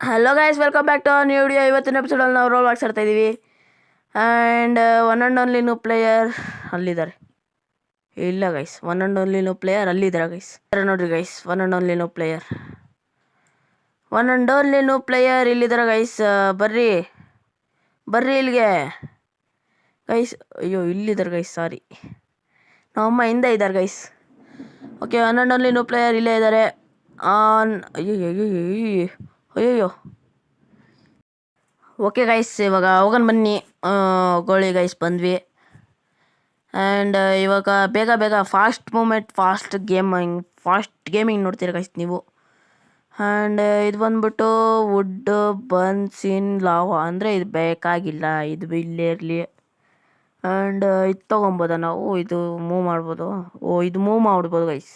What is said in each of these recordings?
Hello guys, welcome back to new video. ಇವತ್ತಿನ ಎಪಿಸೋಡಲ್ಲಿ ನಾವು ರೋಲ್ ಬಾಕ್ಸ್ ಆಡ್ತಾ ಇದ್ದೀವಿ. And one and only new player ಅಲ್ಲಿದ್ದಾರೆ. ಇಲ್ಲ guys, one and only new player ಅಲ್ಲಿದ್ದಾರೆ ಗೈಸ್. ನೋಡ್ರಿ guys, one and only new player ಇಲ್ಲಿದ್ದಾರೆ ಗೈಸ್. ಬರ್ರಿ ಇಲ್ಲಿಗೆ ಗೈಸ್. ಅಯ್ಯೋ, ಇಲ್ಲಿದ್ದಾರೆ ಗೈಸ್, ಸಾರಿ. ನಮ್ಮಮ್ಮ ಹಿಂದೆ ಇದ್ದಾರೆ guys. Okay, one and only new player ಇಲ್ಲೇ ಇದ್ದಾರೆ. ಅಯ್ಯೋ. ಓಕೆ ಗೈಸ್, ಇವಾಗ ಹೋಗೋಣ ಬನ್ನಿ. ಗೋಳಿ ಗೈಸ್, ಬಂದ್ವಿ. ಆ್ಯಂಡ್ ಇವಾಗ ಬೇಗ ಫಾಸ್ಟ್ ಮೂಮೆಂಟ್, ಫಾಸ್ಟ್ ಗೇಮಿಂಗ್ ನೋಡ್ತೀರ ಗೈಸ್ ನೀವು. ಆ್ಯಂಡ್ ಇದು ಬಂದ್ಬಿಟ್ಟು ವುಡ್ ಬರ್ನ್ಸ್ ಇನ್ ಲಾವಾ, ಅಂದರೆ ಇದು ಬೇಕಾಗಿಲ್ಲ, ಇದು ಇಲ್ಲೇ ಇರಲಿ. ಆ್ಯಂಡ್ ಇದು ತೊಗೊಬೋದ ನಾವು, ಇದು ಮೂವ್ ಮಾಡ್ಬೋದು. ಇದು ಮೂವ್ ಮಾಡ್ಬೋದು ಗೈಸ್.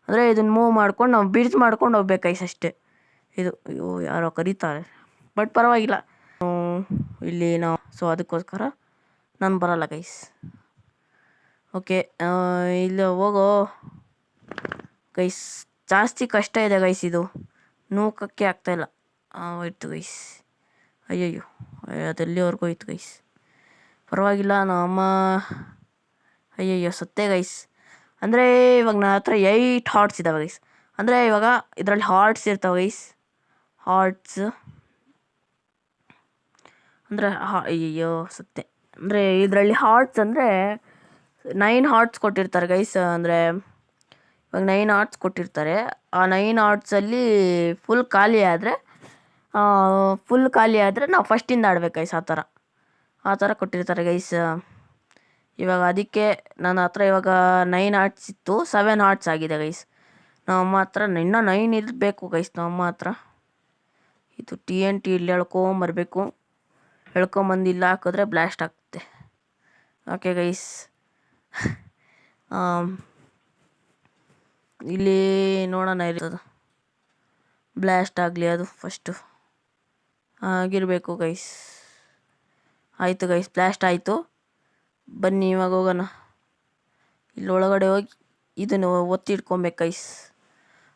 ಅಂದರೆ ಇದನ್ನು ಮೂವ್ ಮಾಡ್ಕೊಂಡು ನಾವು ಬಿಡ್ಸ್ ಮಾಡ್ಕೊಂಡು ಹೋಗ್ಬೇಕು ಗೈಸ್, ಅಷ್ಟೇ. ಇದು ಯಾರೋ ಕರೀತಾರೆ, ಬಟ್ ಪರವಾಗಿಲ್ಲ. ಇಲ್ಲಿ ನಾವು ಅದಕ್ಕೋಸ್ಕರ ನಾನು ಬರಲ್ಲ ಗೈಸ್. ಓಕೆ, ಇಲ್ಲಿ ಹೋಗೋ ಗೈಸ್. ಜಾಸ್ತಿ ಕಷ್ಟ ಇದೆ ಗೈಸ್, ಇದು ನೂಕಕ್ಕೆ ಆಗ್ತಾಯಿಲ್ಲ. ಹೋಯ್ತು ಗೈಸ್. ಅಯ್ಯಯ್ಯೋ, ಅದೆಲ್ಲಿವರೆಗೂ ಹೋಯ್ತು ಗೈಸ್. ಪರವಾಗಿಲ್ಲ, ನಮ್ಮಮ್ಮ. ಅಯ್ಯಯ್ಯೋ, ಸತ್ತೇ ಗೈಸ್. ಅಂದರೆ ಇವಾಗ ನನ್ನ ಹತ್ರ 8 ಹಾರ್ಟ್ಸ್ ಇದ್ದಾವೆ ಗೈಸ್. ಅಂದರೆ ಇವಾಗ ಇದರಲ್ಲಿ ಹಾರ್ಟ್ಸ್ ಇರ್ತಾವೆ ಗೈಸ್. ಹಾರ್ಟ್ಸ್ ಅಂದರೆ ಅಯ್ಯೋ ಸತ್ತೆ. ಅಂದರೆ ಇದರಲ್ಲಿ ಹಾರ್ಟ್ಸ್ ಅಂದರೆ 9 ಹಾರ್ಟ್ಸ್ ಕೊಟ್ಟಿರ್ತಾರೆ ಗೈಸ್. ಅಂದರೆ ಇವಾಗ 9 ಹಾರ್ಟ್ಸ್ ಕೊಟ್ಟಿರ್ತಾರೆ. ಆ 9 ಹಾರ್ಟ್ಸಲ್ಲಿ ಫುಲ್ ಖಾಲಿ ಆದರೆ ನಾವು ಫಸ್ಟಿಂದ ಆಡ್ಬೇಕು ಗೈಸ್. ಆ ಥರ ಕೊಟ್ಟಿರ್ತಾರೆ ಗೈಸ್. ಇವಾಗ ಅದಕ್ಕೆ ನನ್ನ ಹತ್ರ ಇವಾಗ 9 ಹಾರ್ಟ್ಸ್ ಇತ್ತು, 7 ಹಾರ್ಟ್ಸ್ ಆಗಿದೆ ಗೈಸ್. ನಮ್ಮಮ್ಮ ಹತ್ರ ಇನ್ನೂ 9 ಇರಬೇಕು ಗೈಸ್. ನಮ್ಮಮ್ಮ ಹತ್ರ ಇದು TNT ಇಲ್ಲಿ ಎಳ್ಕೊಂಬರ್ಬೇಕು. ಎಳ್ಕೊಂಬಂದು ಇಲ್ಲ ಹಾಕಿದ್ರೆ ಬ್ಲಾಸ್ಟ್ ಆಗ್ತದೆ. ಓಕೆ ಗೈಸ್, ಇಲ್ಲಿ ನೋಡೋಣ ಇರ್ತದೆ. ಬ್ಲಾಸ್ಟ್ ಆಗಲಿ ಅದು ಫಸ್ಟು ಆಗಿರಬೇಕು ಗೈಸ್. ಆಯಿತು ಗೈಸ್, ಬ್ಲಾಸ್ಟ್ ಆಯಿತು. ಬನ್ನಿ ಇವಾಗ ಹೋಗೋಣ. ಇಲ್ಲಿ ಒಳಗಡೆ ಹೋಗಿ ಇದನ್ನು ಒತ್ತಿಡ್ಕೊಬೇಕು ಗೈಸ್.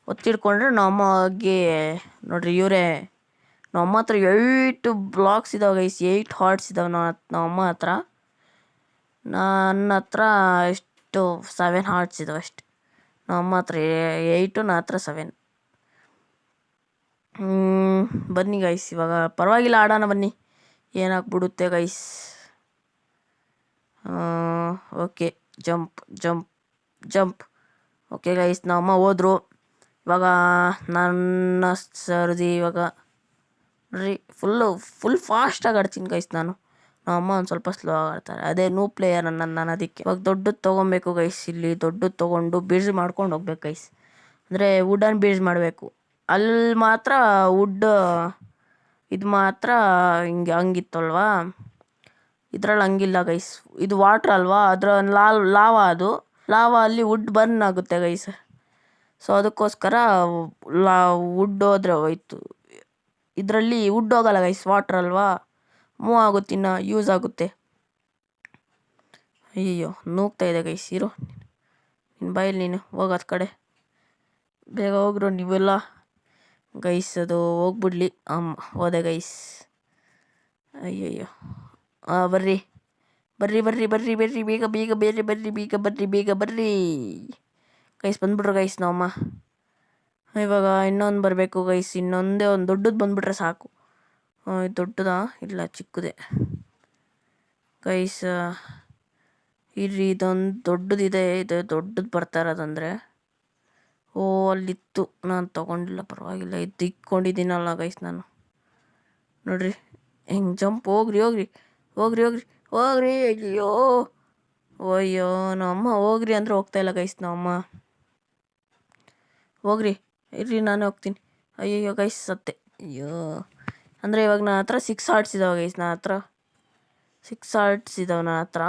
ಒತ್ತಿಡ್ಕೊಂಡ್ರೆ ನಮಗೆ ನೋಡ್ರಿ, ಇವರೇ ನಮ್ಮ ಹತ್ರ 8 ಬ್ಲಾಕ್ಸ್ ಇದಾವೆ ಗೈಸ್. 8 ಹಾರ್ಟ್ಸ್ ಇದಾವೆ ನಮ್ಮಮ್ಮ ಹತ್ರ. ನನ್ನ ಹತ್ರ ಎಷ್ಟು 7 ಹಾರ್ಟ್ಸ್ ಇದಾವೆ ಅಷ್ಟೆ. ನಮ್ಮಮ್ಮ ಹತ್ರ 8, ನನ್ನ ಹತ್ರ 7. ಬನ್ನಿ ಗೈಸ್, ಇವಾಗ ಪರವಾಗಿಲ್ಲ, ಆಡೋಣ ಬನ್ನಿ. ಏನಾಗ್ಬಿಡುತ್ತೆ guys. Okay, jump. Okay guys, ನಮ್ಮಮ್ಮ ಹೋದ್ರು. ಇವಾಗ ನನ್ನ ಸರ್ದಿ. ಇವಾಗ ನೋಡ್ರಿ, ಫುಲ್ ಫಾಸ್ಟಾಗಿ ಆಡ್ತೀನಿ ಗೈಸ್ ನಾನು. ನಮ್ಮಮ್ಮ ಒಂದು ಸ್ವಲ್ಪ ಸ್ಲೋ ಆಗಿ ಆಡ್ತಾರೆ. ಅದೇ ನ್ಯೂ ಪ್ಲೇಯರ್ ನಾನು ಅದಕ್ಕೆ. ಇವಾಗ ದೊಡ್ಡದು ತೊಗೊಬೇಕು ಗೈಸ್. ಇಲ್ಲಿ ದೊಡ್ಡದು ತೊಗೊಂಡು ಬಿಲ್ಡ್ ಮಾಡ್ಕೊಂಡು ಹೋಗ್ಬೇಕು ಗೈಸ್. ಅಂದರೆ ವುಡನ್ನು ಬಿಲ್ಡ್ ಮಾಡಬೇಕು. ಅಲ್ಲಿ ಮಾತ್ರ ವುಡ್ ಇದು ಮಾತ್ರ ಹಂಗಿತ್ತಲ್ವಾ. ಇದ್ರಲ್ಲಿ ಹಂಗಿಲ್ಲ ಗೈಸ್. ಇದು ವಾಟ್ರ್ ಅಲ್ವಾ, ಅದರ ಲಾವಾ. ಅದು ಲಾವಾ ಅಲ್ಲಿ ವುಡ್ ಬರ್ನ್ ಆಗುತ್ತೆ ಗೈಸ್. ಸೊ ಅದಕ್ಕೋಸ್ಕರ ವುಡ್ ಹೋದ್ರೆ ಹೋಯ್ತು. ಇದರಲ್ಲಿ ವುಡ್ ಹೋಗಲ್ಲ ಗೈಸ್, ವಾಟ್ರ್ ಅಲ್ವಾ, ಮೂವ್ ಆಗುತ್ತೆ, ಇನ್ನು ಯೂಸ್ ಆಗುತ್ತೆ. ಅಯ್ಯೋ, ನೂಗ್ತಾ ಇದೆ ಗೈಸ್. ಇರು, ನಿನ್ನ ಬಾಯಲ್ಲಿ ನೀನು ಹೋಗೋದು ಕಡೆ. ಬೇಗ ಹೋಗ್ರು ನೀವೆಲ್ಲ ಗೈಸ್. ಅದು ಹೋಗ್ಬಿಡ್ಲಿ. ಹೋದೆ ಗೈಸ್. ಅಯ್ಯಯ್ಯೋ, ಬರ್ರಿ ಬೇಗ ಬರ್ರಿ ಗೈಸ್. ಬಂದ್ಬಿಟ್ರು ಗೈಸ್ ನಮ್ಮಮ್ಮ. ಇವಾಗ ಇನ್ನೊಂದು ಬರಬೇಕು ಗೈಸ್. ಇನ್ನೊಂದೇ ಒಂದು ದೊಡ್ಡದು ಬಂದುಬಿಟ್ರೆ ಸಾಕು. ದೊಡ್ಡದಾ? ಇಲ್ಲ, ಚಿಕ್ಕದೇ ಗೈಸ್. ಇರ್ರಿ, ಇದೊಂದು ದೊಡ್ಡದಿದೆ. ಇದು ದೊಡ್ಡದು ಬರ್ತಾ ಇರೋದಂದರೆ ಅಲ್ಲಿತ್ತು, ನಾನು ತೊಗೊಂಡಿಲ್ಲ. ಪರವಾಗಿಲ್ಲ, ಇದು ಇಕ್ಕೊಂಡಿದ್ದೀನಲ್ಲ ಗೈಸ್ ನಾನು. ನೋಡ್ರಿ ಹೆಂಗೆ ಜಂಪ್. ಹೋಗ್ರಿ. ಅಯ್ಯೋ ನಮ್ಮಮ್ಮ ಹೋಗ್ರಿ ಅಂದರೆ ಹೋಗ್ತಾಯಿಲ್ಲ ಗೈಸ್. ನಮ್ಮಮ್ಮ ಹೋಗ್ರಿ. ಇರ್ರಿ, ನಾನು ಹೋಗ್ತೀನಿ. ಅಯ್ಯಯ್ಯೋ ಗೈಸ್, ಸತ್ತೆ. ಅಯ್ಯೋ, ಅಂದರೆ ಇವಾಗ ನನ್ನ ಹತ್ರ 6 ಹಾರ್ಟ್ಸ್ ಇದ್ದಾವೆ ಗೈಸ್. ನನ್ನ ಹತ್ರ 6 ಹಾರ್ಟ್ಸ್ ಇದ್ದಾವೆ ನನ್ನ ಹತ್ರ.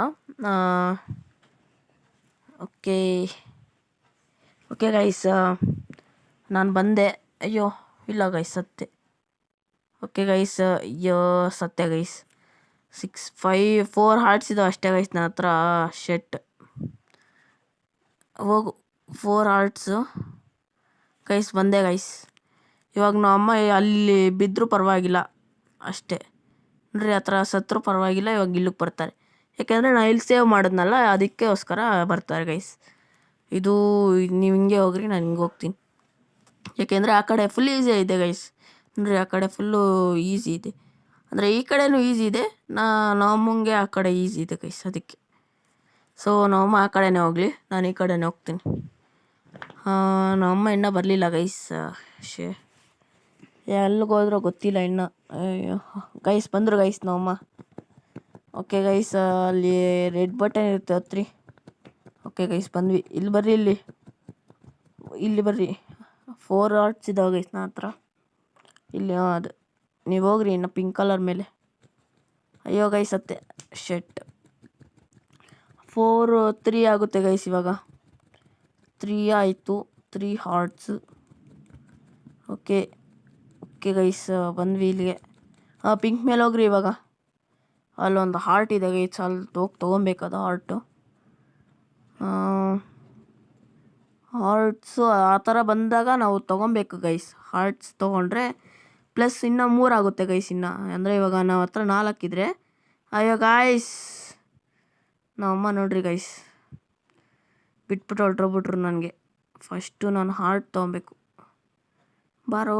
ಓಕೆ ಗೈಸ್, ನಾನು ಬಂದೆ. ಅಯ್ಯೋ ಇಲ್ಲ ಗೈಸ್, ಸತ್ತೆ. ಓಕೆ ಗೈಸ್, ಅಯ್ಯೋ ಸತ್ತೆ ಗೈಸ್. 4 ಹಾರ್ಟ್ಸ್ ಇದ್ದಾವೆ ಅಷ್ಟೇ ಗೈಸ್ ನನ್ನ ಹತ್ರ. ಶೆಟ್, ಹೋಗು. 4 ಹಾರ್ಟ್ಸು ಗೈಸ್. ಬಂದೆ ಗೈಸ್. ಇವಾಗ ನಮ್ಮ ಅಮ್ಮ ಅಲ್ಲಿ ಬಿದ್ದರೂ ಪರವಾಗಿಲ್ಲ ಅಷ್ಟೇ. ನೋಡ್ರಿ ಆ ಥರ ಸತ್ರೂ ಪರವಾಗಿಲ್ಲ, ಇವಾಗ ಇಲ್ಲಿಗೆ ಬರ್ತಾರೆ. ಯಾಕೆಂದರೆ ನಾನು ಇಲ್ಲಿ ಸೇವ್ ಮಾಡಿದ್ನಲ್ಲ, ಅದಕ್ಕೋಸ್ಕರ ಬರ್ತಾರೆ ಗೈಸ್. ಇದು ನೀವು ಹಿಂಗೆ ಹೋಗ್ರಿ, ನಾನು ಹಿಂಗೆ ಹೋಗ್ತೀನಿ. ಯಾಕೆಂದರೆ ಆ ಕಡೆ ಫುಲ್ ಈಸಿ ಇದೆ ಗೈಸ್. ನೋಡ್ರಿ ಆ ಕಡೆ ಫುಲ್ಲು ಈಸಿ ಇದೆ, ಅಂದರೆ ಈ ಕಡೆನೂ ಈಸಿ ಇದೆ, ನಮ್ಮಂಗೆ ಆ ಕಡೆ ಈಸಿ ಇದೆ ಗೈಸ್. ಅದಕ್ಕೆ ಸೊ ನಮ್ಮಮ್ಮ ಆ ಕಡೆನೇ ಹೋಗಲಿ, ನಾನು ಈ ಕಡೆನೇ ಹೋಗ್ತೀನಿ. ನಮ್ಮಮ್ಮ ಇನ್ನೂ ಬರಲಿಲ್ಲ ಗೈಸ್. ಶೇ ಎಲ್ಲಿಗೋದ್ರೂ ಗೊತ್ತಿಲ್ಲ ಇನ್ನು. ಗೈಸ್ ಬಂದರು ಗೈಸ್ ನಮ್ಮಮ್ಮ. ಓಕೆ ಗೈಸ್, ಅಲ್ಲಿ ರೆಡ್ ಬಟನ್ ಇರುತ್ತೆ ಹತ್ರಿ. ಓಕೆ ಗೈಸ್ ಬಂದ್ವಿ. ಇಲ್ಲಿ ಬರ್ರಿ, ಇಲ್ಲಿ ಬರ್ರಿ. 4 ಆರ್ಟ್ಸ್ ಇದಾವೆ ಗೈಸ್ ನನ್ನ ಹತ್ರ. ಇಲ್ಲಿ ಅದು ನೀವು ಹೋಗ್ರಿ ಇನ್ನು ಪಿಂಕ್ ಕಲರ್ ಮೇಲೆ. ಅಯ್ಯೋ ಗೈಸ್ ಅತ್ತೆ ಶೆಟ್. 3 ಆಗುತ್ತೆ ಗೈಸ್ ಇವಾಗ. 3 ಆಯಿತು, 3 ಹಾರ್ಟ್ಸು. ಓಕೆ ಓಕೆ ಗೈಸ್ ಬಂದ್ವಿ ಇಲ್ಲಿಗೆ. ಪಿಂಕ್ ಮೇಲೆ ಹೋಗ್ರಿ ಇವಾಗ. ಅಲ್ಲೊಂದು ಹಾರ್ಟ್ ಇದೆ ಗೈಸ್, ಅಲ್ಲಿ ತೊಗೊಬೇಕದು ಹಾರ್ಟ್ಸು. ಆ ಥರ ಬಂದಾಗ ನಾವು ತೊಗೊಬೇಕು ಗೈಸ್. ಹಾರ್ಟ್ಸ್ ತೊಗೊಂಡ್ರೆ ಪ್ಲಸ್ ಇನ್ನೂ 3 ಆಗುತ್ತೆ ಗೈಸ್. ಅಂದರೆ ಇವಾಗ ನಾವು ಹತ್ರ 4 ಇದ್ದರೆ. ಅಯ್ಯೋ ಗಾಯ್ಸ್ ನಮ್ಮಮ್ಮ ನೋಡ್ರಿ ಗೈಸ್ ಬಿಟ್ಬಿಟ್ಟು ಹೊರಟೋಗ್ಬಿಟ್ರು ನನಗೆ. ಫಸ್ಟು ನಾನು ಹಾರ್ಟ್ ತೊಗೊಬೇಕು. ಬಾರೋ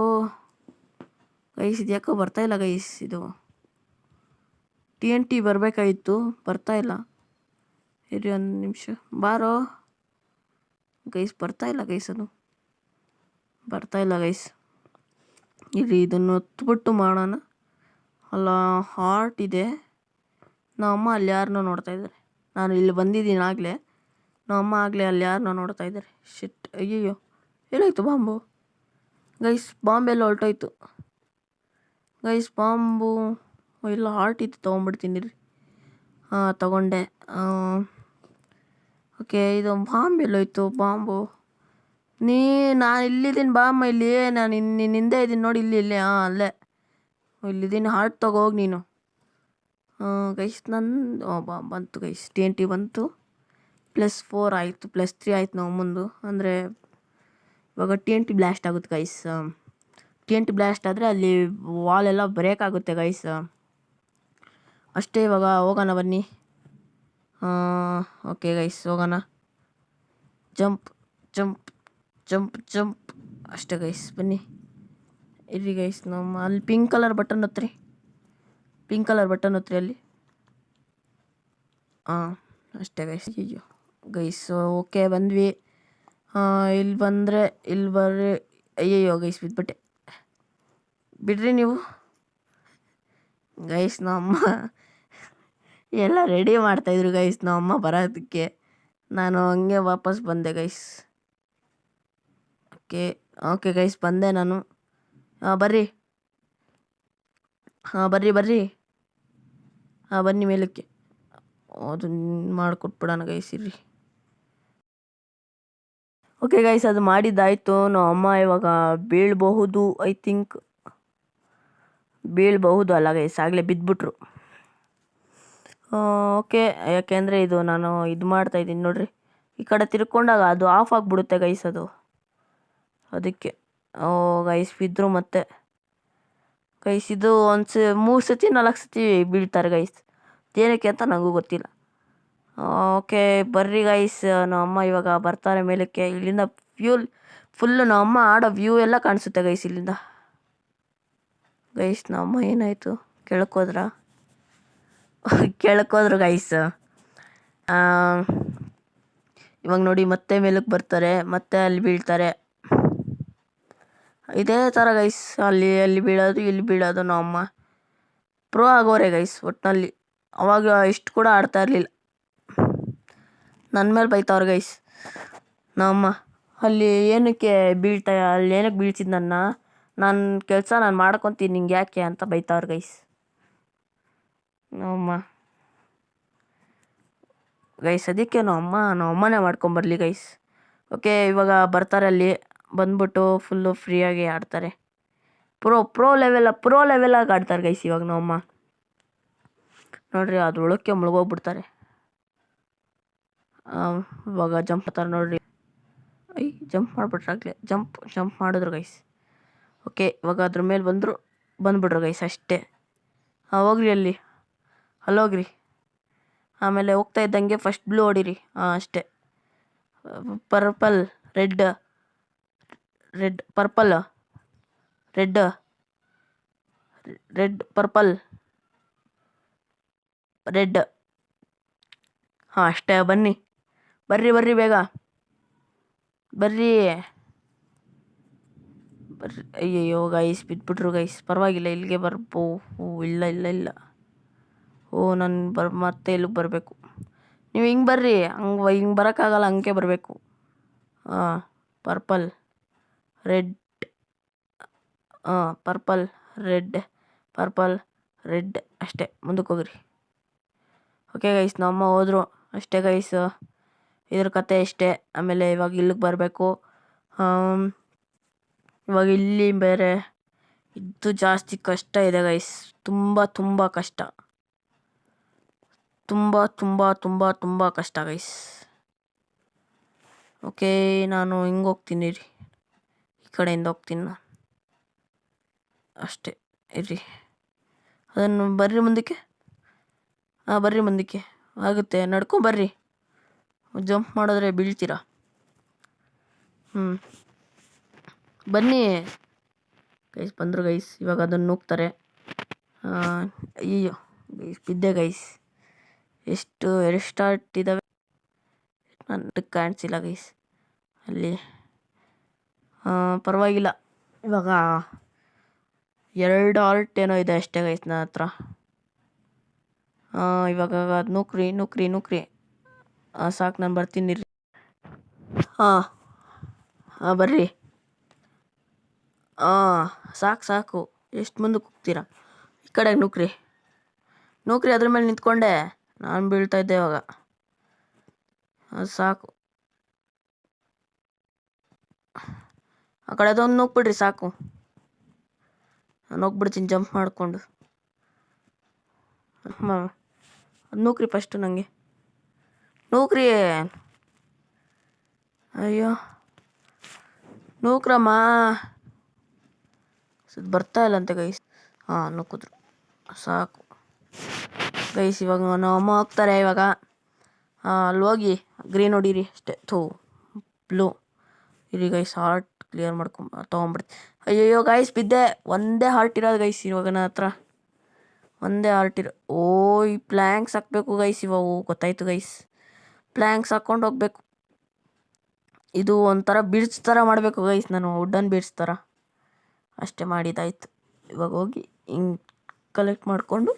ಗೈಸ್, ಇದು ಯಾಕೋ ಬರ್ತಾಯಿಲ್ಲ ಗೈಸ್. ಇದು TNT ಬರಬೇಕಾಗಿತ್ತು, ಬರ್ತಾಯಿಲ್ಲ. ಇರಿ ಒಂದು ನಿಮಿಷ. ಬಾರೋ ಗೈಸ್, ಬರ್ತಾಯಿಲ್ಲ ಗೈಸ್, ಅದು ಬರ್ತಾಯಿಲ್ಲ ಗೈಸ್. ಇರಿ ಇದನ್ನು ಹೊತ್ಬಿಟ್ಟು ಮಾಡೋಣ. ಅಲ್ಲ ಹಾರ್ಟ್ ಇದೆ. ನಮ್ಮಮ್ಮ ಅಲ್ಲಿ ಯಾರನ್ನೋ ನೋಡ್ತಾಯಿದ್ದಾರೆ. ನಾನು ಇಲ್ಲಿ ಬಂದಿದ್ದೀನಿ ಆಗಲೇ. ನಮ್ಮಮ್ಮ ಆಗಲೇ ಅಲ್ಲಿ ಯಾರನ್ನೋ ನೋಡ್ತಾಯಿದ್ದಾರೆ. ಶಿಟ್, ಅಯ್ಯಯ್ಯೋ ಎಲ್ಲೋಯ್ತು ಬಾಂಬು ಗೈಸ್? ಬಾಂಬೆಲ್ಲ ಹೊರಟೋಯ್ತು ಗೈಸ್. ಬಾಂಬು ಇಲ್ಲ, ಹಾರ್ಟ್ ಇತ್ತು, ತೊಗೊಂಡ್ಬಿಡ್ತೀನಿ ರೀ. ತೊಗೊಂಡೆ. ಓಕೆ, ಇದು ಬಾಂಬ್ ಎಲ್ಲೋಯ್ತು? ಬಾಂಬು ನಾನು ಇಲ್ಲಿದ್ದೀನಿ ಬಾಮ್ಮ. ಇಲ್ಲಿ ನಾನು ಹಿಂದೆ ಇದ್ದೀನಿ ನೋಡಿ, ಇಲ್ಲಿ ಅಲ್ಲೇ ಇಲ್ಲಿದ್ದೀನಿ. ಹಾರ್ಟ್ ತೊಗೋಗಿ ನೀನು. ಗೈಸ್ ನಂದು ಬಂತು ಗೈಸ್. TNT ಬಂತು. +4 ಆಯಿತು, +3 ಆಯಿತು ನಾವು ಮುಂದೆ. ಅಂದರೆ ಇವಾಗ TNT ಬ್ಲಾಸ್ಟ್ ಆಗುತ್ತೆ ಗೈಸ್. TNT ಬ್ಲಾಸ್ಟ್ ಆದರೆ ಅಲ್ಲಿ ವಾಲೆಲ್ಲ ಬ್ರೇಕ್ ಆಗುತ್ತೆ ಗೈಸ್. ಅಷ್ಟೇ. ಇವಾಗ ಹೋಗೋಣ ಬನ್ನಿ. ಓಕೆ ಗೈಸ್ ಹೋಗೋಣ. ಜಂಪ್ ಜಂಪ್ ಜಂಪ್ ಜಂಪ್ ಅಷ್ಟೇ ಗೈಸ್, ಬನ್ನಿ. ಇರಿ ಗೈಸ್, ನಮ್ಮ ಅಲ್ಲಿ ಪಿಂಕ್ ಕಲರ್ ಬಟನ್ ಹೊತ್ರಿ. ಪಿಂಕ್ ಕಲರ್ ಬಟನ್ ಹೊತ್ರಿ ಅಲ್ಲಿ. ಅಷ್ಟೇ ಗೈಸ್. ಅಯ್ಯೋ ಗೈಸ್ ಓಕೆ ಬಂದ್ವಿ. ಇಲ್ಲಿ ಬಂದರೆ ಇಲ್ಲಿ ಬರ್ರಿ. ಅಯ್ಯಯ್ಯೋ ಗೈಸ್ ಬಿದ್ಬಿಟ್ಟೆ. ಬಿಡ್ರಿ ನೀವು ಗೈಸ್. ನಮ್ಮಮ್ಮ ಎಲ್ಲ ರೆಡಿ ಮಾಡ್ತಾಯಿದ್ರು ಗೈಸ್ ನಮ್ಮಮ್ಮ ಬರೋದಕ್ಕೆ. ನಾನು ಹಂಗೆ ವಾಪಸ್ ಬಂದೆ ಗೈಸ್. ಓಕೆ ಗೈಸ್ ಬಂದೆ ನಾನು. ಬರ್ರಿ. ಬರ್ರಿ. ಬನ್ನಿ ಮೇಲಕ್ಕೆ. ಅದನ್ನ ಮಾಡಿಕೊಟ್ಬಿಡೋಣ ಗೈಸ್ ಇರ್ರಿ. ಓಕೆ ಗೈಸ್, ಅದು ಮಾಡಿದ್ದಾಯಿತು. ನಮ್ಮ ಅಮ್ಮ ಇವಾಗ ಬೀಳಬಹುದು, ಐ ಥಿಂಕ್ ಬೀಳಬಹುದು. ಅಲ್ಲ ಗೈಸ್, ಆಗಲೇ ಬಿದ್ದುಬಿಟ್ರು. ಓಕೆ, ಯಾಕೆಂದರೆ ಇದು ನಾನು ಇದು ಮಾಡ್ತಾಯಿದ್ದೀನಿ ನೋಡ್ರಿ. ಈ ಕಡೆ ತಿರ್ಕೊಂಡಾಗ ಅದು ಆಫ್ ಆಗಿಬಿಡುತ್ತೆ ಗೈಸ್, ಅದಕ್ಕೆ. ಗೈಸ್ ಬಿದ್ದರು ಮತ್ತೆ ಗೈಸ್. ಇದು 3 ಸತಿ 4 ಸತಿ ಬೀಳ್ತಾರೆ ಗೈಸ್. ಏನಕ್ಕೆ ಅಂತ ನನಗೂ ಗೊತ್ತಿಲ್ಲ. ಓಕೆ ಬರ್ರಿ ಗೈಸ್, ನಮ್ಮಮ್ಮ ಇವಾಗ ಬರ್ತಾರೆ ಮೇಲಕ್ಕೆ. ಇಲ್ಲಿಂದ ಫುಲ್ಲು ನಮ್ಮಮ್ಮ ಆಡೋ ವ್ಯೂ ಎಲ್ಲ ಕಾಣಿಸುತ್ತೆ ಗೈಸ್ ಇಲ್ಲಿಂದ. ಗೈಸ್ ನಮ್ಮಮ್ಮ ಏನಾಯಿತು? ಕೇಳ್ಕೋದ್ರು ಗೈಸ್. ಇವಾಗ ನೋಡಿ ಮತ್ತೆ ಮೇಲಕ್ಕೆ ಬರ್ತಾರೆ, ಮತ್ತೆ ಅಲ್ಲಿ ಬೀಳ್ತಾರೆ. ಇದೇ ಥರ ಗೈಸ್, ಅಲ್ಲಿ ಬೀಳೋದು, ಇಲ್ಲಿ ಬೀಳೋದು. ನಮ್ಮಮ್ಮ ಪ್ರೋ ಆಗೋರೆ ಗೈಸ್ ಒಟ್ಟಿನಲ್ಲಿ. ಅವಾಗ ಇಷ್ಟು ಕೂಡ ಆಡ್ತಾ ಇರಲಿಲ್ಲ. ನನ್ನ ಮೇಲೆ ಬೈತಾವ್ರೆ ಗೈಸ್ ನಮ್ಮಮ್ಮ. ಅಲ್ಲಿ ಏನಕ್ಕೆ ಬೀಳ್ಸಿದ್ ನನ್ನ ಕೆಲಸ ನಾನು ಮಾಡ್ಕೊತೀನಿ, ನಿಂಗೆ ಯಾಕೆ ಅಂತ ಬೈತಾವ್ರೆ ಗೈಸ್ ನಮ್ಮಮ್ಮ. ಗೈಸ್ ಅದಕ್ಕೆ ನಮ್ಮಮ್ಮನೇ ಮಾಡ್ಕೊಂಬರ್ಲಿ ಗೈಸ್. ಓಕೆ ಇವಾಗ ಬರ್ತಾರೆ. ಅಲ್ಲಿ ಬಂದ್ಬಿಟ್ಟು ಫುಲ್ಲು ಫ್ರೀಯಾಗಿ ಆಡ್ತಾರೆ. ಪ್ರೋ ಲೆವೆಲಾಗಿ ಆಡ್ತಾರೆ ಗೈಸ್ ಇವಾಗ ನಮ್ಮಮ್ಮ. ನೋಡ್ರಿ ಅದು ಒಳಕ್ಕೆ ಮುಳುಗೋಗ್ಬಿಡ್ತಾರೆ. ಇವಾಗ ಜಂಪ್ ಮಾಡ್ತಾರೆ ನೋಡ್ರಿ. ಜಂಪ್ ಮಾಡಿಬಿಟ್ರಾಗ್ಲೇ. ಜಂಪ್ ಮಾಡಿದ್ರು ಗೈಸ್. ಓಕೆ, ಇವಾಗ ಅದ್ರ ಮೇಲೆ ಬಂದ್ಬಿಡ್ರಿ ಗೈಸ್ ಅಷ್ಟೇ. ಹಾಂ, ಹೋಗ್ರಿ ಅಲ್ಲಿ ಹೋಗ್ರಿ. ಆಮೇಲೆ ಹೋಗ್ತಾ ಇದ್ದಂಗೆ ಫಸ್ಟ್ ಬ್ಲೂ ಹೊಡೀರಿ. ಹಾಂ, ಅಷ್ಟೇ. Purple, red, purple, red, purple, red. ಹಾಂ, ಅಷ್ಟೇ. ಬರ್ರಿ ಬೇಗ ಬರ್ರಿ. ಅಯ್ಯಯ್ಯೋ ಗೈಸ್, ಬಿದ್ಬಿಟ್ರು ಗೈಸ್. ಪರವಾಗಿಲ್ಲ, ಇಲ್ಲಿಗೆ ಬರ್ಬೋ. ಇಲ್ಲ. ನಾನು ಮತ್ತೆ ಇಲ್ಲಿಗೆ ಬರಬೇಕು. ನೀವು ಹಿಂಗೆ ಬರ್ರಿ. ಹಿಂಗೆ ಬರೋಕ್ಕಾಗಲ್ಲ, ಹಂಗೆ ಬರಬೇಕು. ಹಾಂ, ಪರ್ಪಲ್, ರೆಡ್. ಪರ್ಪಲ್, ರೆಡ್, ಅಷ್ಟೇ. ಮುಂದಕ್ಕೆ ಹೋಗ್ರಿ. ಓಕೆ ಗೈಸ್, ನಮ್ಮಮ್ಮ ಹೋದರು ಅಷ್ಟೇ ಗೈಸ್. ಇದ್ರ ಕತೆ ಅಷ್ಟೇ. ಆಮೇಲೆ ಇವಾಗ ಇಲ್ಲಿಗೆ ಬರಬೇಕು. ಇವಾಗ ಇಲ್ಲಿ ಬೇರೆ ಇದು ಜಾಸ್ತಿ ಕಷ್ಟ ಇದೆ ಗೈಸ್. ತುಂಬ ಕಷ್ಟ. ತುಂಬ ಕಷ್ಟ ಗೈಸ್. ಓಕೆ, ನಾನು ಹಿಂಗೆ ಹೋಗ್ತೀನಿ ರೀ. ಈ ಕಡೆಯಿಂದ ಹೋಗ್ತೀನಿ ನಾನು ಅಷ್ಟೇ. ಇರ್ರಿ, ಅದನ್ನು ಬರ್ರಿ ಮುಂದಕ್ಕೆ. ಹಾಂ, ಬರ್ರಿ ಮುಂದಕ್ಕೆ. ಆಗುತ್ತೆ, ನಡ್ಕೊಂಬರ್ರಿ. ಜಂಪ್ ಮಾಡಿದ್ರೆ ಬೀಳ್ತೀರಾ. ಬನ್ನಿ ಗೈಸ್. ಬಂದರು ಗೈಸ್. ಇವಾಗ ಅದನ್ನು ನುಗ್ತಾರೆ. ಅಯ್ಯೋ ಗೈಸ್, ಬಿದ್ದೆ ಗೈಸ್. ಎಷ್ಟು ಸ್ಟಾರ್ಟ್ ಇದ್ದಾವೆ ನನಗೆ ಕಾಣಿಸಿಲ್ಲ ಗೈಸ್ ಅಲ್ಲಿ. ಪರವಾಗಿಲ್ಲ. ಇವಾಗ 2 ಆರ್ಟ್ ಏನೋ ಇದೆ ಅಷ್ಟೇ ಗೈಸ್ ನನ್ನ ಹತ್ರ. ಇವಾಗ ಅದು ನೂಕ್ರಿ. ಸಾಕು, ನಾನು ಬರ್ತೀನಿ ರೀ. ಹಾಂ, ಬರ್ರಿ. ಸಾಕು. ಎಷ್ಟು ಮುಂದಕ್ಕೆ ಹೋಗ್ತೀರಾ? ಈ ಕಡೆಗೆ ನೂಕ್ರಿ. ಅದ್ರ ಮೇಲೆ ನಿಂತ್ಕೊಂಡೆ. ನಾನು ಬೀಳ್ತಾ ಇದ್ದೆ ಇವಾಗ. ಅದು ಸಾಕು. ಆ ಕಡೆ ಅದೊಂದು ನೂಕ್ಬಿಡ್ರಿ, ಸಾಕು. ನಾನು ಹೋಗ್ಬಿಡ್ತೀನಿ ಜಂಪ್ ಮಾಡಿಕೊಂಡು. ಅದು ನೂಕ್ರಿ ಫಸ್ಟು ನನಗೆ. ನೂಕ್ರಿ. ಅಯ್ಯೋ, ನೂಕ್ರಮ್ಮ. ಬರ್ತಾ ಇಲ್ಲಂತೆ ಗೈಸ್. ಹಾಂ, ನೂಕಿದ್ರು. ಸಾಕು ಗೈಸ್. ಇವಾಗ ನಮ್ಮ ಹೋಗ್ತಾರೆ ಇವಾಗ. ಅಲ್ಲಿ ಹೋಗಿ ಗ್ರೀನ್ ಹೊಡೀರಿ ಅಷ್ಟೇ. ಬ್ಲೂ ಇರಿ ಗೈಸ್. Heart clear ತೊಗೊಂಬಿಡ್ತೀನಿ. ಅಯ್ಯಯ್ಯೋ ಗೈಸ್, ಬಿದ್ದೆ. ಒಂದೇ ಹಾರ್ಟ್ ಇರೋದು ಗೈಸ್ ಇವಾಗ ನನ್ನ ಹತ್ರ. ಒಂದೇ ಹಾರ್ಟ್ ಈ ಪ್ಲ್ಯಾಂಕ್ಸ್ ಹಾಕಬೇಕು ಗೈಸ್. ಇವಾಗ ಗೊತ್ತಾಯ್ತು ಗೈಸ್. ಪ್ಲ್ಯಾಂಕ್ಸ್ ಹಾಕ್ಕೊಂಡು ಹೋಗ್ಬೇಕು. ಇದು ಒಂಥರ ಬಿಡ್ಸ್ ಥರ ಮಾಡಬೇಕು ಗೈಸ್. ನಾನು ವುಡನ್ ಬಿಡ್ಸ್ ಥರ ಅಷ್ಟೇ ಮಾಡಿದ್ದಾಯ್ತು. ಇವಾಗ ಹೋಗಿ ಹಿಂಗೆ ಕಲೆಕ್ಟ್ ಮಾಡಿಕೊಂಡು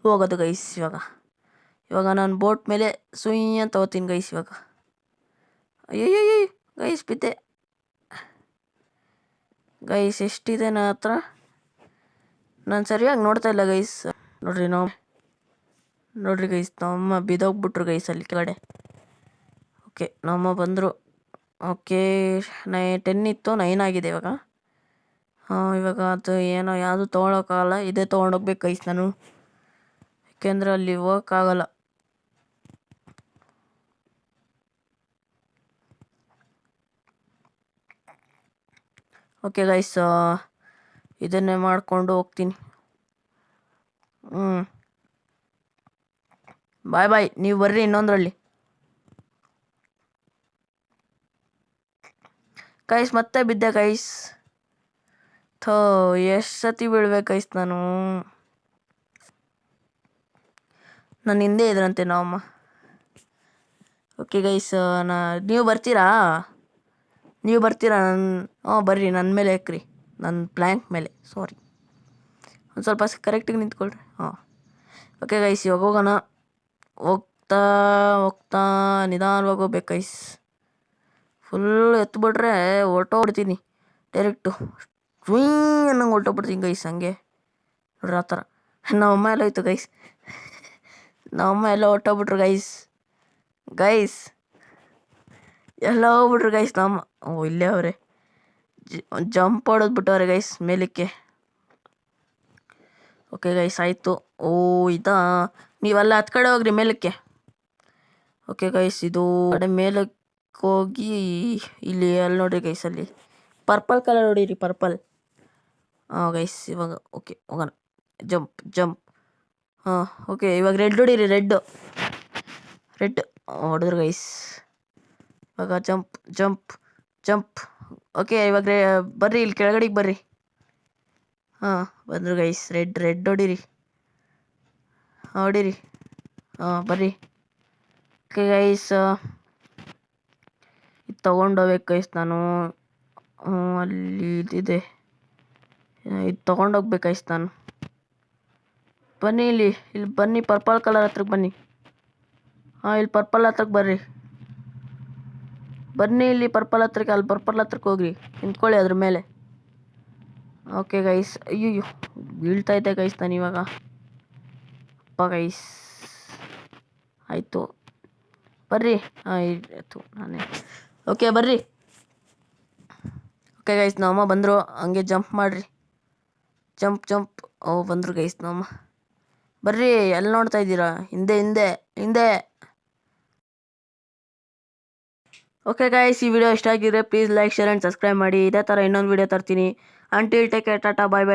ಹೋಗೋದು ಗೈಸ್. ಇವಾಗ ನಾನು ಬೋಟ್ ಮೇಲೆ ಸುಯ್ ಅಂತ ಹೋಗ್ತೀನಿ ಗೈಸ್ ಇವಾಗ. ಅಯ್ಯಯ್ಯಯ್ಯ ಗೈಸ್, ಬಿದ್ದೆ ಗೈಸ್. ಎಷ್ಟಿದೆ ನನ್ನ ಹತ್ರ? ನಾನು ಸರಿಯಾಗಿ ನೋಡ್ತಾ ಇಲ್ಲ ಗೈಸ್. ನೋಡ್ರಿ ಗೈಸ್, ನಮ್ಮಮ್ಮ ಬಿದ್ದೋಗ್ಬಿಟ್ರು ಗೈಸ್ ಅಲ್ಲಿ ಕೆಳಗಡೆ. ಓಕೆ, ನಮ್ಮಮ್ಮ ಬಂದರು. ಓಕೆ, 10 ಇತ್ತು, 9 ಆಗಿದೆ ಇವಾಗ. ಇವಾಗ ಅದು ಏನೋ ಯಾವುದು ತೊಗೊಳಕ್ಕಾಗಲ್ಲ. ಇದೇ ತೊಗೊಂಡೋಗ್ಬೇಕು ಗೈಸ್ ನಾನು, ಯಾಕೆಂದರೆ ಅಲ್ಲಿ ಹೋಗೋಕ್ಕಾಗಲ್ಲ. ಓಕೆ ಗೈಸ್, ಇದನ್ನೇ ಮಾಡಿಕೊಂಡು ಹೋಗ್ತೀನಿ. ಬಾಯ್. ನೀವು ಬರ್ರಿ ಇನ್ನೊಂದರಲ್ಲಿ ಗೈಸ್. ಮತ್ತೆ ಬಿದ್ದೆ ಗೈಸ್. ಎಷ್ಟು ಸತಿ ಬೀಳ್ಬೇಕು ಗೈಸ್ ನಾನು. ನನ್ನ ಹಿಂದೆ ಇದ್ರಂತೆ ನಾವಮ್ಮ. ಓಕೆ ಗೈಸ್, ನೀವು ಬರ್ತೀರಾ? ಬರ್ರಿ, ನನ್ನ ಮೇಲೆ ಹಾಕ್ರಿ. ನನ್ನ ಪ್ಲ್ಯಾಂಕ್ ಮೇಲೆ. ಸಾರಿ, ಒಂದು ಸ್ವಲ್ಪ ಕರೆಕ್ಟಾಗಿ ನಿಂತ್ಕೊಳ್ರಿ. ಓಕೆ ಗೈಸ್, ಇವಾಗ ಹೋಗೋಣ. ಹೋಗ್ತಾ ನಿಧಾನವಾಗಿ ಹೋಗ್ಬೇಕು ಗೈಸ್. ಫುಲ್ ಎತ್ಬಿಟ್ರೆ ಹೊರ್ಟೋಗ್ಬಿಡ್ತೀನಿ ಡೈರೆಕ್ಟು. ಅನ್ನಂಗೆ ಹೊರ್ಟೋಗ್ಬಿಡ್ತೀನಿ ಗೈಸ್. ಹಂಗೆ ನೋಡ್ರಿ, ಆ ಥರ. ನಮ್ಮಮ್ಮ ಎಲ್ಲ ಹೋಯ್ತು ಗೈಸ್. ನಮ್ಮಮ್ಮ ಎಲ್ಲ ಹೊರ್ಟೋಗ್ಬಿಟ್ರು ಗೈಸ್. ಎಲ್ಲ ಹೋಗ್ಬಿಟ್ರು ಗೈಸ್ ನಮ್ಮ. ಇಲ್ಲೇ ಅವರೇ ಜಂಪ್ ಹೊಡೆದ್ಬಿಟ್ಟವ್ರೆ ಗೈಸ್ ಮೇಲಕ್ಕೆ. ಓಕೆ ಗೈಸ್, ಆಯಿತು. ಇದಾ, ನೀವೆಲ್ಲ ಹತ್ತು ಕಡೆ ಹೋಗ್ರಿ ಮೇಲಕ್ಕೆ. ಓಕೆ ಗೈಸ್, ಇದು ಕಡೆ ಮೇಲಕ್ಕೆ ಹೋಗಿ ಇಲ್ಲಿ ನೋಡ್ರಿ ಗೈಸ್, ಅಲ್ಲಿ ಪರ್ಪಲ್ ಕಲರ್ ಹೊಡೀರಿ. ಪರ್ಪಲ್ ಹಾಂ ಗೈಸ್ ಇವಾಗ ಓಕೆ ಹೋಗೋಣ. Jump jump. ಹಾಂ ಓಕೆ ಇವಾಗ ರೆಡ್ ಹೊಡೀರಿ. ರೆಡ್ ಹೊಡೆದ್ರು ಗೈಸ್. ಇವಾಗ ಜಂಪ್ ಜಂಪ್ ಜಂಪ್. ಓಕೆ ಇವಾಗ ಬರ್ರಿ ಇಲ್ಲಿ ಕೆಳಗಡೆಗೆ ಬರ್ರಿ. ಹಾಂ ಬಂದರು ಗೈಸ್. ರೆಡ್ ಹೊಡೀರಿ. ಹೊಡೀರಿ. ಹಾಂ ಬರ್ರಿ. ಓಕೆ ಗೈಸ್ ಇದು ತೊಗೊಂಡೋಗ್ಬೇಕು ಗೈಸ್ ನಾನು. ಅಲ್ಲಿ ಇದಿದೆ, ಇದು ತೊಗೊಂಡೋಗ್ಬೇಕು ಗೈಸ್ ನಾನು. ಬನ್ನಿ ಇಲ್ಲಿ ಬನ್ನಿ, ಪರ್ಪಲ್ ಕಲರ್ ಹತ್ರಕ್ಕೆ ಬನ್ನಿ. ಹಾಂ ಇಲ್ಲಿ ಪರ್ಪಲ್ ಹತ್ರಕ್ಕೆ ಬರ್ರಿ. ಬನ್ನಿ ಇಲ್ಲಿ ಪರ್ಪಲ್ ಹತ್ರಕ್ಕೆ. ಅಲ್ಲಿ ಪರ್ಪಲ್ ಹತ್ರಕ್ಕೆ ಹೋಗ್ರಿ, ನಿಂತ್ಕೊಳ್ಳಿ ಅದ್ರ ಮೇಲೆ. Okay guys. ಅಯ್ಯೋ ಬೀಳ್ತಾ ಇದ್ದೆ ಗೈಸ್ ನಾನು ಇವಾಗ. ಅಪ್ಪ ಗೈಸ್ ಆಯಿತು ಬರ್ರಿ. ಹಾಂ ಆಯಿತು ನಾನೇ. ಓಕೆ ಬರ್ರಿ. ಓಕೆ ಗೈಸ್ ನಮ್ಮಮ್ಮ ಬಂದರು. ಹಂಗೆ ಜಂಪ್ ಮಾಡಿರಿ. Jump jump. ಬಂದರು ಗೈಸ್ ನಮ್ಮಮ್ಮ. ಬರ್ರಿ, ಎಲ್ಲಿ ನೋಡ್ತಾ ಇದ್ದೀರಾ? ಹಿಂದೆ ಹಿಂದೆ ಹಿಂದೆ. ಓಕೆ ಗೈಸ್ ಈ ವಿಡಿಯೋ ಇಷ್ಟ ಆಗಿದ್ರೆ please like, share and subscribe ಮಾಡಿ. ಇದೇ ಥರ ಇನ್ನೊಂದು ವಿಡಿಯೋ ತರ್ತೀನಿ. ಅಂಟಿಲ್ ಟೇಕ್ ಕೇರ್, ಟಾಟಾ, ಬಾಯ್ ಬಾಯ್.